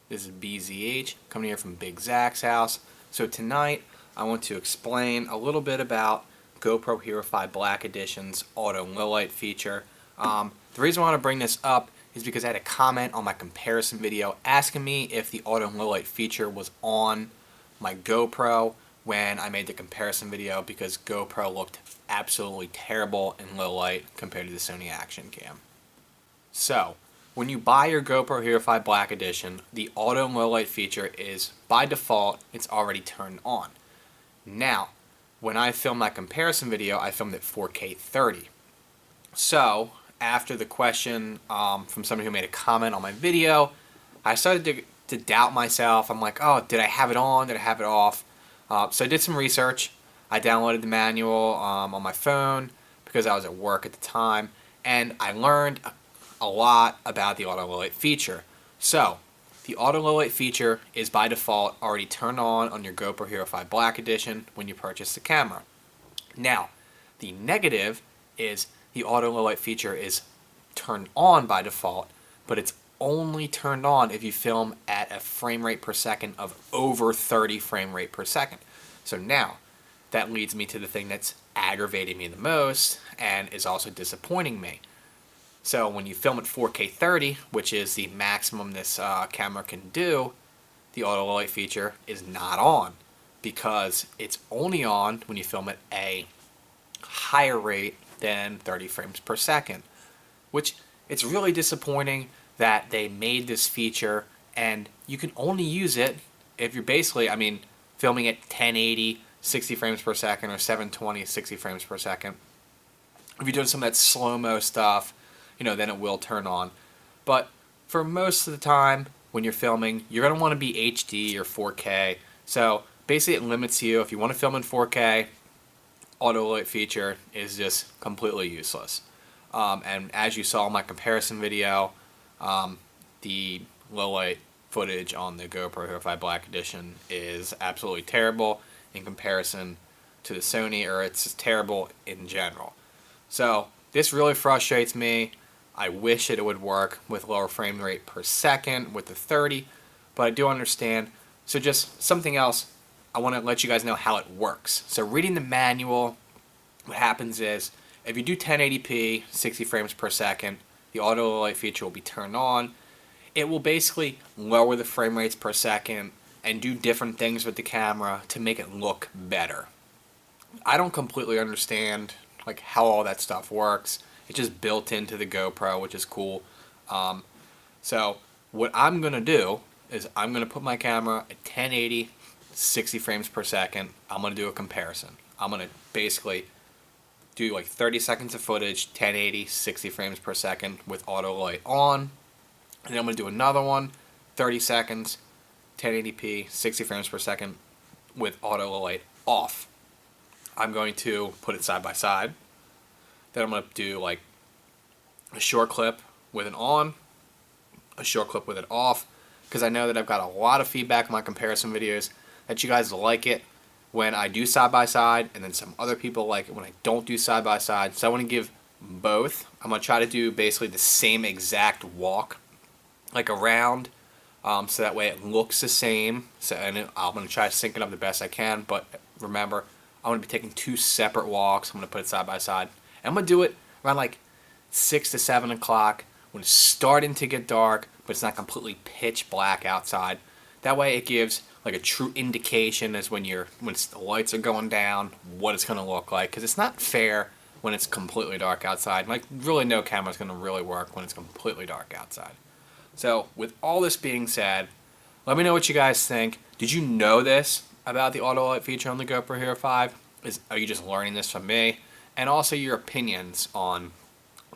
This is BZH coming here from Big Zach's house. So tonight I want to explain a little bit about GoPro Hero 5 Black Edition's auto low light feature. The reason I want to bring this up is because I had a comment on my comparison video asking me if the auto low light feature was on my GoPro when I made the comparison video, because GoPro looked absolutely terrible in low light compared to the Sony Action Cam. So, when you buy your GoPro Hero 5 Black Edition, the auto low light feature is, by default, it's already turned on. Now, when I filmed my comparison video, I filmed at 4K 30. So, after the question from somebody who made a comment on my video, I started to doubt myself. I'm like, oh, did I have it on? Did I have it off? So I did some research. I downloaded the manual on my phone because I was at work at the time, and I learned a lot about the auto low light feature. So, the auto low light feature is by default already turned on your GoPro Hero 5 Black Edition when you purchase the camera. Now, the negative is the auto low light feature is turned on by default, but it's only turned on if you film at a frame rate per second of over 30 frame rate per second. So now, that leads me to the thing that's aggravating me the most and is also disappointing me. So when you film at 4K 30, which is the maximum this camera can do, the auto low light feature is not on, because it's only on when you film at a higher rate than 30 frames per second, which it's really disappointing that they made this feature, and you can only use it if you're basically, filming at 1080 60 frames per second or 720 60 frames per second. If you're doing some of that slow-mo stuff, then it will turn on. But for most of the time when you're filming, you're going to want to be HD or 4K. So basically it limits you. If you want to film in 4K, auto low light feature is just completely useless. And as you saw in my comparison video, the low light footage on the GoPro Hero 5 Black Edition is absolutely terrible in comparison to the Sony, or it's terrible in general. So this really frustrates me. I wish it would work with lower frame rate per second with the 30, but I do understand. So just something else, I want to let you guys know how it works. So reading the manual, what happens is, if you do 1080p 60 frames per second, the auto low light feature will be turned on. It will basically lower the frame rates per second and do different things with the camera to make it look better. I don't completely understand how all that stuff works. It's just built into the GoPro, which is cool. So what I'm going to do is I'm going to put my camera at 1080 60 frames per second. I'm going to do a comparison. I'm going to basically do 30 seconds of footage, 1080 60 frames per second with auto light on. And then I'm going to do another one, 30 seconds, 1080p, 60 frames per second with auto low light off. I'm going to put it side by side. Then I'm going to do a short clip with it on, a short clip with it off, because I know that I've got a lot of feedback in my comparison videos that you guys like it when I do side by side, and then some other people like it when I don't do side by side. So I want to give both. I'm going to try to do basically the same exact walk, around, so that way it looks the same. So, and I'm going to try to sync it up the best I can, but remember, I'm going to be taking two separate walks. I'm going to put it side by side. And I'm going to do it around 6 to 7 o'clock when it's starting to get dark, but it's not completely pitch black outside. That way it gives a true indication as when the lights are going down, what it's going to look like. Because it's not fair when it's completely dark outside. Really no camera is going to really work when it's completely dark outside. So with all this being said, let me know what you guys think. Did you know this about the auto light feature on the GoPro Hero 5? Are you just learning this from me? And also your opinions on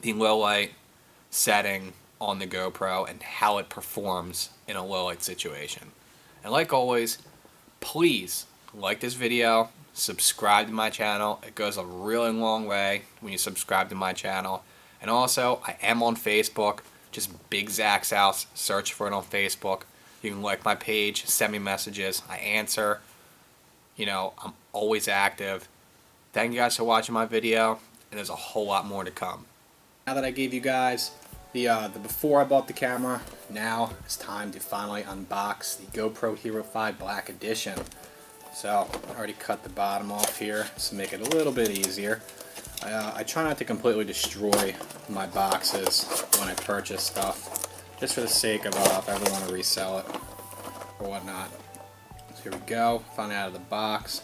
the low light setting on the GoPro and how it performs in a low light situation. And like always, please like this video, subscribe to my channel. It goes a really long way when you subscribe to my channel. And also, I am on Facebook, just Big Zach's House. Search for it on Facebook. You can like my page, send me messages. I answer. I'm always active. Thank you guys for watching my video, and there's a whole lot more to come. Now that I gave you guys the before I bought the camera. Now it's time to finally unbox the GoPro Hero 5 Black Edition. So I already cut the bottom off here to make it a little bit easier. I try not to completely destroy my boxes when I purchase stuff, just for the sake of if I ever want to resell it or whatnot. So here we go, finally out of the box.